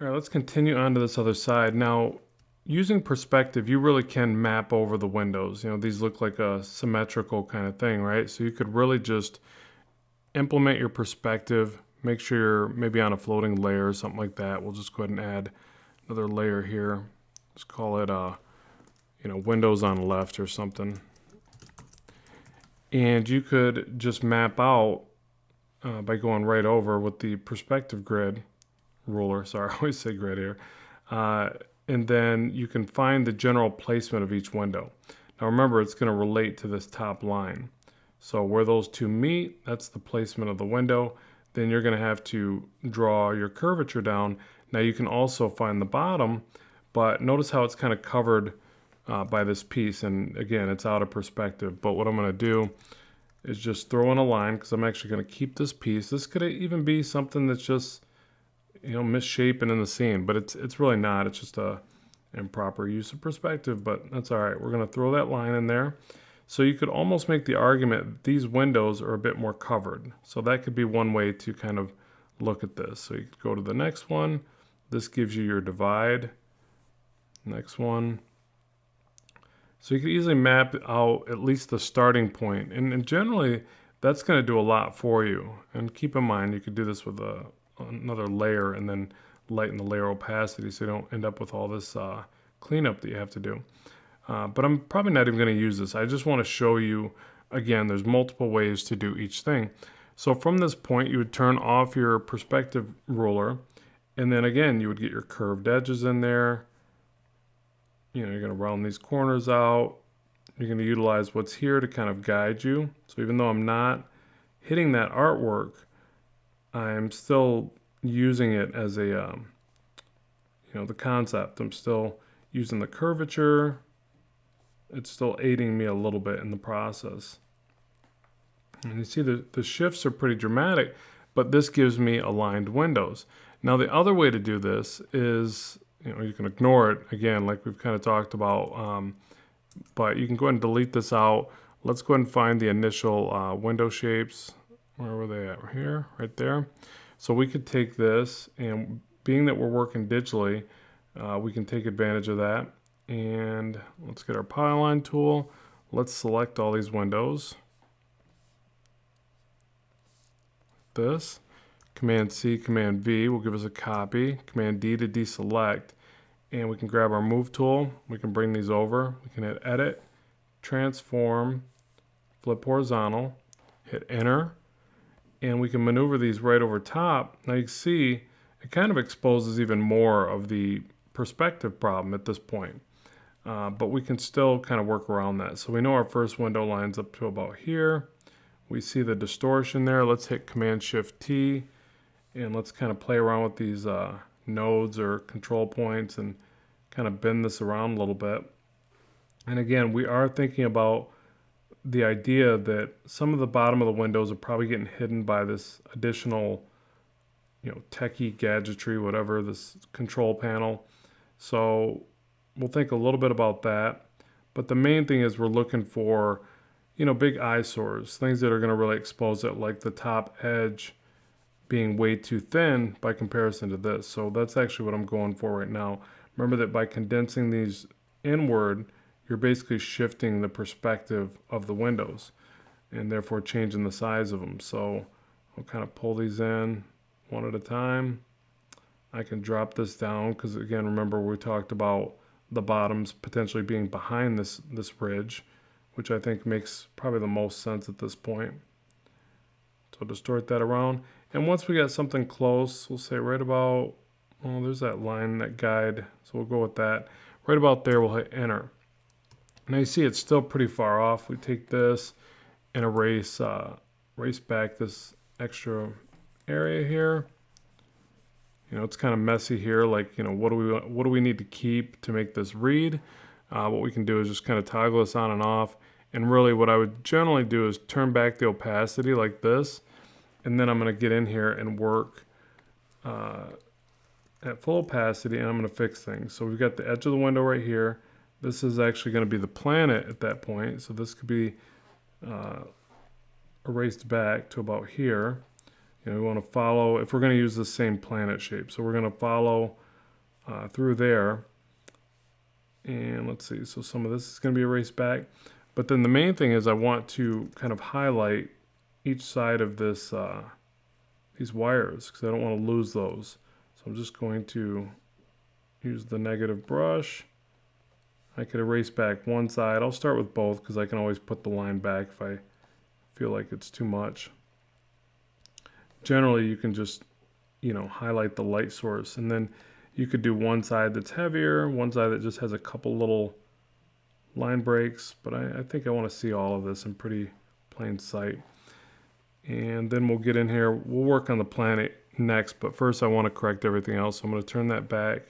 All right, let's continue on to this other side. Now, using perspective, you really can map over the windows. You know, these look like a symmetrical kind of thing, right? So you could really just implement your perspective, make sure you're maybe on a floating layer or something like that. We'll just go ahead and add another layer here. Let's call it, windows on left or something. And you could just map out by going right over with the perspective grid ruler. Sorry, I always say grid here. And then you can find the general placement of each window. Now remember, it's going to relate to this top line. So where those two meet, that's the placement of the window. Then you're going to have to draw your curvature down. Now you can also find the bottom, but notice how it's kind of covered by this piece. And again, it's out of perspective. But what I'm going to do is just throw in a line, because I'm actually going to keep this piece. This could even be something that's just, misshapen in the scene, but it's really not. It's just a improper use of perspective, but that's all right. We're going to throw that line in there. So you could almost make the argument that these windows are a bit more covered. So that could be one way to kind of look at this. So you could go to the next one. This gives you your divide. Next one. So you could easily map out at least the starting point. And generally, that's going to do a lot for you. And keep in mind, you could do this with another layer and then lighten the layer opacity so you don't end up with all this cleanup that you have to do. But I'm probably not even going to use this. I just want to show you, again, there's multiple ways to do each thing. So from this point, you would turn off your perspective ruler. And then again, you would get your curved edges in there. You're going to round these corners out. You're going to utilize what's here to kind of guide you. So even though I'm not hitting that artwork, I'm still using it as a, the concept. I'm still using the curvature. It's still aiding me a little bit in the process. And you see the shifts are pretty dramatic, but this gives me aligned windows. Now the other way to do this is, you can ignore it again, like we've kind of talked about, but you can go ahead and delete this out. Let's go ahead and find the initial window shapes. Where were they at? Here, right there. So we could take this, and being that we're working digitally, we can take advantage of that. And let's get our polyline tool. Let's select all these windows. This. Command C, Command V will give us a copy. Command D to deselect. And we can grab our move tool. We can bring these over. We can hit Edit, Transform, Flip Horizontal, hit Enter. And we can maneuver these right over top. Now you can see it kind of exposes even more of the perspective problem at this point. But we can still kind of work around that. So we know our first window lines up to about here. We see the distortion there. Let's hit Command-Shift-T. And let's kind of play around with these nodes or control points and kind of bend this around a little bit. And again, we are thinking about the idea that some of the bottom of the windows are probably getting hidden by this additional, techie gadgetry, whatever, this control panel. So we'll think a little bit about that. But the main thing is we're looking for, big eyesores, things that are going to really expose it, like the top edge being way too thin by comparison to this. So that's actually what I'm going for right now. Remember that by condensing these inward, you're basically shifting the perspective of the windows and therefore changing the size of them. So I'll kind of pull these in one at a time. I can drop this down because, again, remember we talked about the bottoms potentially being behind this ridge, which I think makes probably the most sense at this point. So distort that around. And once we got something close, we'll say right about, there's that line, that guide. So we'll go with that. Right about there, we'll hit Enter. Now you see it's still pretty far off. We take this and erase back this extra area here. It's kind of messy here. Like, what do we need to keep to make this read? What we can do is just kind of toggle this on and off. And really what I would generally do is turn back the opacity like this. And then I'm going to get in here and work at full opacity, and I'm going to fix things. So we've got the edge of the window right here. This is actually going to be the planet at that point. So this could be erased back to about here. We want to follow, if we're going to use the same planet shape. So we're going to follow through there. And let's see, so some of this is going to be erased back. But then the main thing is I want to kind of highlight each side of this these wires because I don't want to lose those. So I'm just going to use the negative brush. I could erase back one side. I'll start with both because I can always put the line back if I feel like it's too much. Generally, you can just, highlight the light source, and then you could do one side that's heavier, one side that just has a couple little line breaks, but I think I want to see all of this in pretty plain sight. And then we'll get in here. We'll work on the planet next, but first I want to correct everything else. So I'm going to turn that back.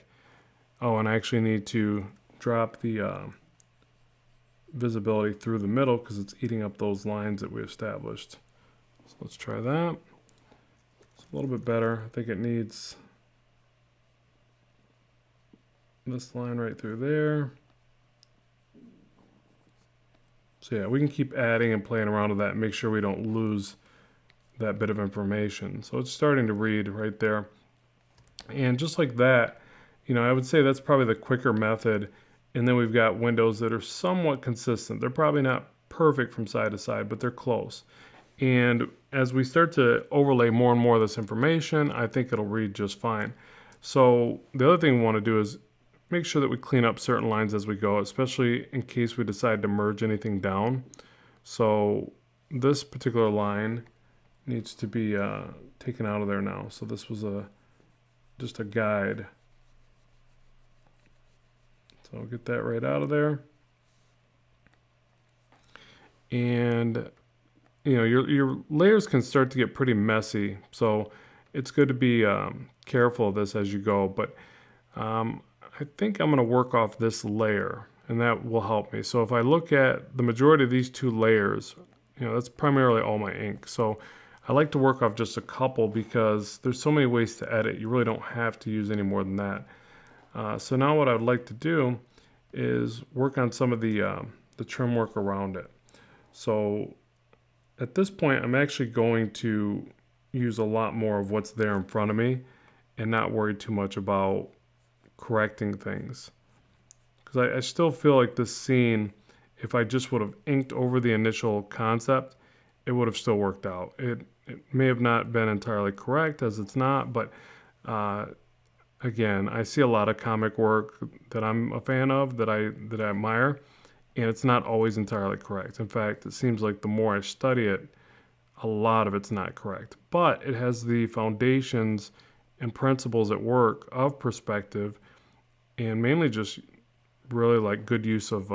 Oh, and I actually need to drop the visibility through the middle because it's eating up those lines that we established. So let's try that. It's a little bit better. I think it needs this line right through there. So yeah, we can keep adding and playing around with that and make sure we don't lose that bit of information. So it's starting to read right there. And just like that, I would say that's probably the quicker method. And then we've got windows that are somewhat consistent. They're probably not perfect from side to side, but they're close. And as we start to overlay more and more of this information, I think it'll read just fine. So the other thing we want to do is make sure that we clean up certain lines as we go, especially in case we decide to merge anything down. So this particular line needs to be taken out of there now. So this was just a guide. So I'll get that right out of there. And your layers can start to get pretty messy. So it's good to be careful of this as you go. But I think I'm going to work off this layer, and that will help me. So if I look at the majority of these two layers, that's primarily all my ink. So I like to work off just a couple because there's so many ways to edit. You really don't have to use any more than that. So now what I would like to do is work on some of the trim work around it. So at this point, I'm actually going to use a lot more of what's there in front of me and not worry too much about correcting things. Because I still feel like this scene, if I just would have inked over the initial concept, it would have still worked out. It may have not been entirely correct, as it's not, but again, I see a lot of comic work that I'm a fan of, that I admire, and it's not always entirely correct. In fact, it seems like the more I study it, a lot of it's not correct. But it has the foundations and principles at work of perspective, and mainly just really like good use of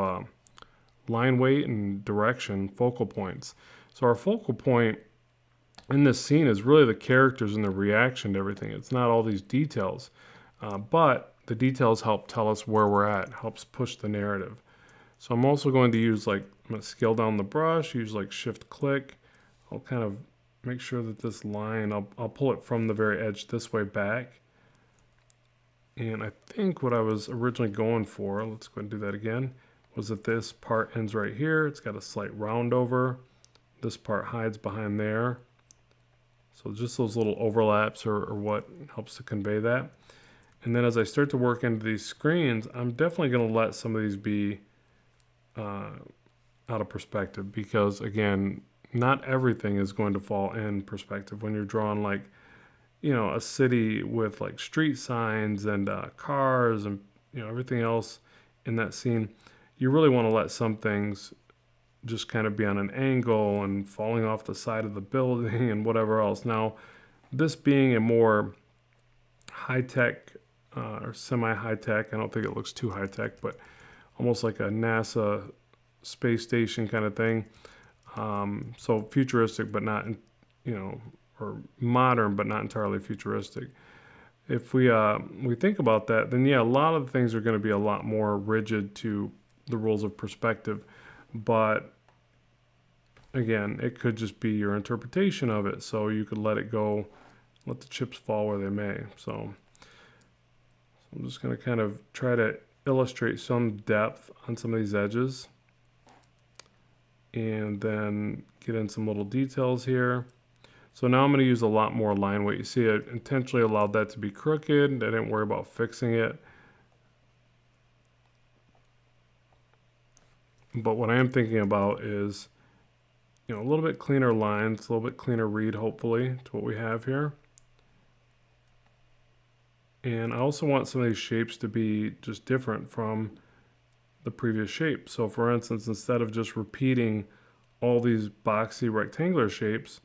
line weight and direction, focal points. So our focal point in this scene is really the characters and the reaction to everything. It's not all these details, but the details help tell us where we're at, helps push the narrative. So I'm also going to use I'm going to scale down the brush, use shift click. I'll kind of make sure that this line, I'll pull it from the very edge this way back. And I think what I was originally going for, let's go ahead and do that again, was that this part ends right here. It's got a slight round over. This part hides behind there. So just those little overlaps are what helps to convey that. And then as I start to work into these screens, I'm definitely going to let some of these be out of perspective because, again, not everything is going to fall in perspective when you're drawing a city with street signs and cars and everything else in that scene. You really want to let some things just kind of be on an angle and falling off the side of the building and whatever else. Now, this being a more high-tech or semi-high-tech, I don't think it looks too high-tech, but almost like a NASA space station kind of thing. So futuristic, but not, or modern, but not entirely futuristic. If we think about that, then yeah, a lot of the things are going to be a lot more rigid to the rules of perspective. But again, it could just be your interpretation of it. So you could let it go, let the chips fall where they may. So I'm just going to kind of try to illustrate some depth on some of these edges. And then get in some little details here. So now I'm going to use a lot more line weight. You see, I intentionally allowed that to be crooked. I didn't worry about fixing it. But what I am thinking about is, a little bit cleaner lines, a little bit cleaner read, hopefully, to what we have here. And I also want some of these shapes to be just different from the previous shape. So for instance, instead of just repeating all these boxy rectangular shapes,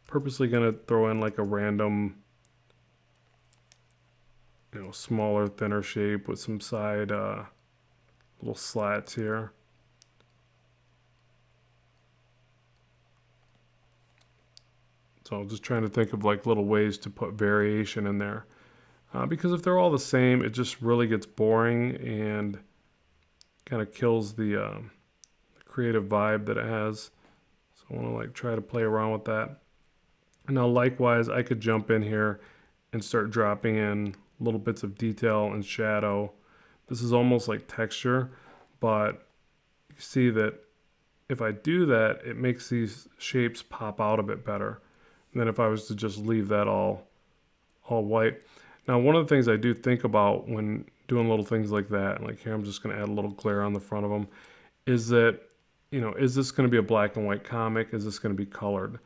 purposely going to throw in like a random, smaller, thinner shape with some side little slats here. So just trying to think of like little ways to put variation in there. Because if they're all the same, it just really gets boring and kind of kills the creative vibe that it has. So I want to like try to play around with that. And now likewise, I could jump in here and start dropping in little bits of detail and shadow. This is almost like texture, but you see that if I do that, it makes these shapes pop out a bit better than if I was to just leave that all white. Now, one of the things I do think about when doing little things like that, like here I'm just going to add a little glare on the front of them, is that, is this going to be a black and white comic? Is this going to be colored?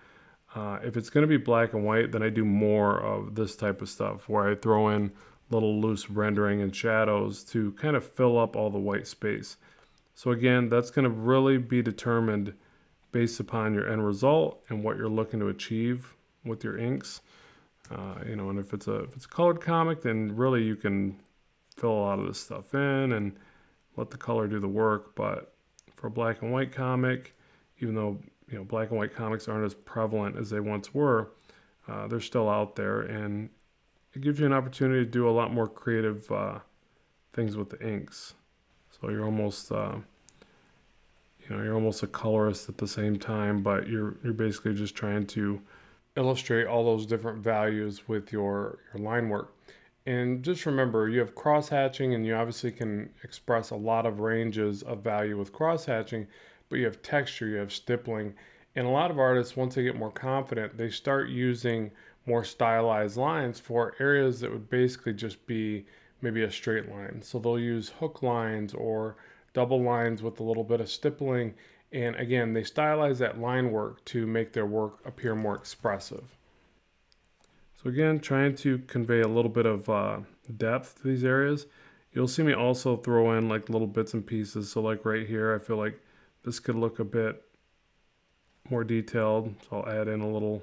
If it's going to be black and white, then I do more of this type of stuff where I throw in little loose rendering and shadows to kind of fill up all the white space. So again, that's going to really be determined based upon your end result and what you're looking to achieve with your inks. And if it's a colored comic, then really you can fill a lot of this stuff in and let the color do the work. But for a black and white comic, even though black and white comics aren't as prevalent as they once were, they're still out there, and it gives you an opportunity to do a lot more creative things with the inks. So you're almost you're almost a colorist at the same time, but you're basically just trying to illustrate all those different values with your line work. And just remember, you have cross hatching, and you obviously can express a lot of ranges of value with cross hatching, but you have texture, you have stippling. And a lot of artists, once they get more confident, they start using more stylized lines for areas that would basically just be maybe a straight line. So they'll use hook lines or double lines with a little bit of stippling. And again, they stylize that line work to make their work appear more expressive. So again, trying to convey a little bit of depth to these areas. You'll see me also throw in like little bits and pieces. So like right here, I feel like this could look a bit more detailed. So I'll add in a little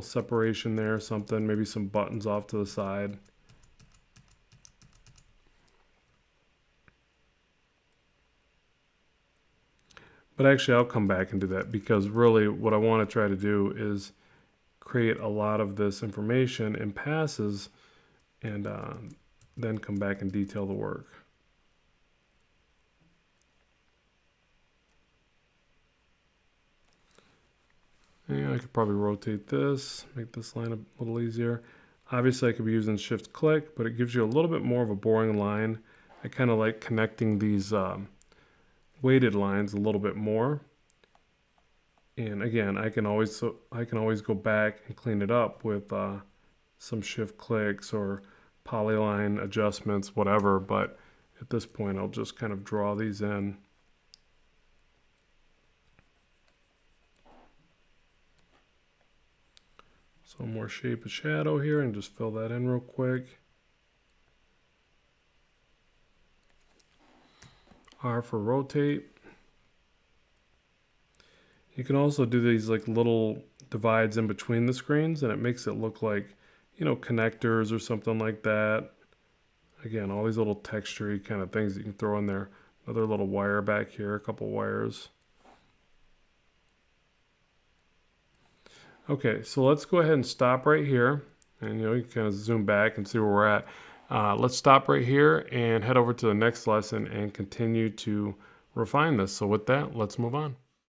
separation there, something, maybe some buttons off to the side. But actually, I'll come back and do that, because really what I want to try to do is create a lot of this information in passes and then come back and detail the work. And I could probably rotate this, make this line a little easier. Obviously, I could be using shift click, but it gives you a little bit more of a boring line. I kind of like connecting these weighted lines a little bit more. And again, I can always go back and clean it up with some shift clicks or polyline adjustments, whatever. But at this point, I'll just kind of draw these in. So more shape of shadow here, and just fill that in real quick. R for rotate. You can also do these like little divides in between the screens, and it makes it look like, connectors or something like that. Again, all these little textury kind of things that you can throw in there. Another little wire back here, a couple wires. Okay, so let's go ahead and stop right here. And you can kind of zoom back and see where we're at. Let's stop right here and head over to the next lesson and continue to refine this. So with that, let's move on.